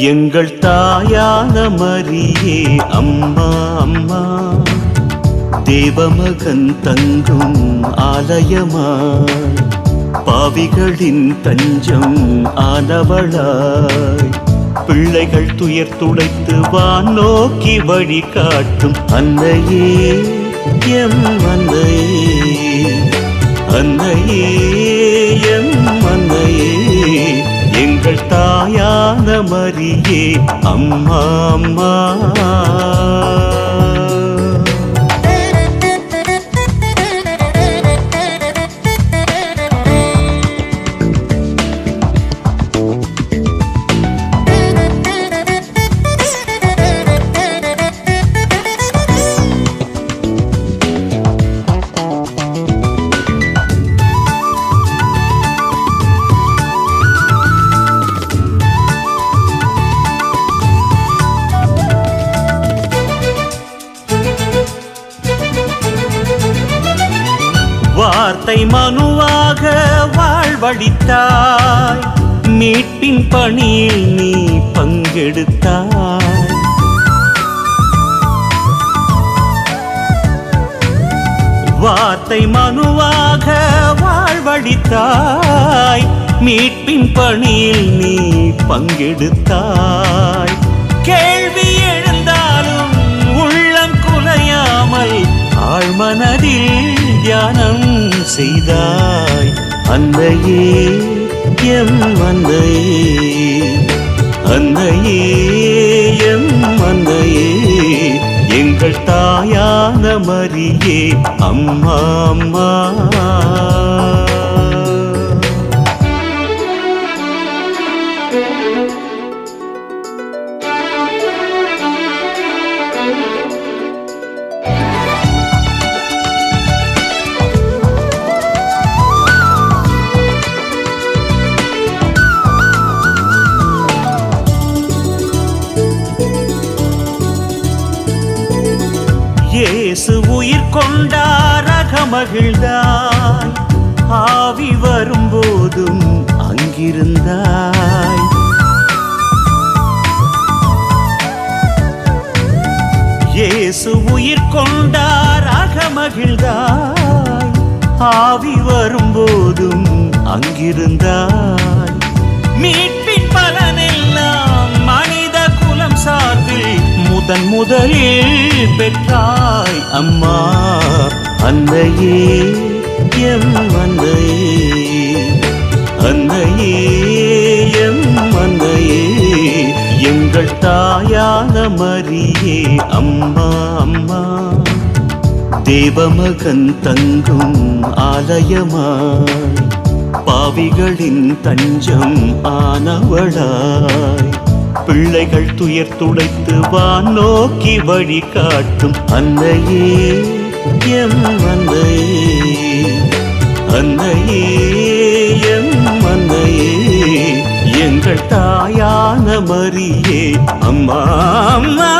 எங்கள் தாயான மரியே அம்மா அம்மா, தேவமகன் தங்கும் ஆலயமாய், பாவிகளின் தஞ்சம் ஆனவளாய், பிள்ளைகள் துயர் துடைத்து வான் நோக்கி வழி காட்டும் அன்னையே எம் அன்னையே, அன்னையே எம் அன்னையே, எங்கள் தாயான மரியே அம்மா அம்மா. வார்த்தை மனுவாக வாழ்வழித்தாய், மீட்பின் பணியில் நீ பங்கெடுத்தாய். வார்த்தை மனுவாக வாழ்வழித்தாய், மீட்பின் பணியில் நீ பங்கெடுத்தாய். கேள்வி எழுந்தாலும் உள்ளம் குலையாமல் ஆழ்மனதில் தியானம் செய்தாய். அன்னையே எம் அன்னையே, அன்னையே எம் அன்னையே, எங்கள் தாயான மரியே அம்மா அம்மா. இயேசு உயிர் கொண்டார் அகமகிழ்ந்தாய், ஆவி வரும்போதும் அங்கிருந்தாய். இயேசு உயிர் கொண்டார் அகமகிழ்ந்தாய், ஆவி வரும்போதும் அங்கிருந்தாய். மீட்பின் பலனெல்லாம் மனித குலம் சார்பில் முதன் முதலில் பெற்றாய் அம்மா. அன்னையே எம் அன்னையே, அன்னையே எம் அன்னையே, எங்கள் தாயான மரியே அம்மா அம்மா, தேவமகன் தங்கும் ஆலயமாய், பாவிகளின் தஞ்சம் ஆனவளாய், பிள்ளைகள் துயர் துடைத்து வான் நோக்கி வழி காட்டும் அன்னையே எம் அன்னையே, அன்னையே எம் அன்னையே, எங்கள் தாயான மரியே அம்மா அம்மா.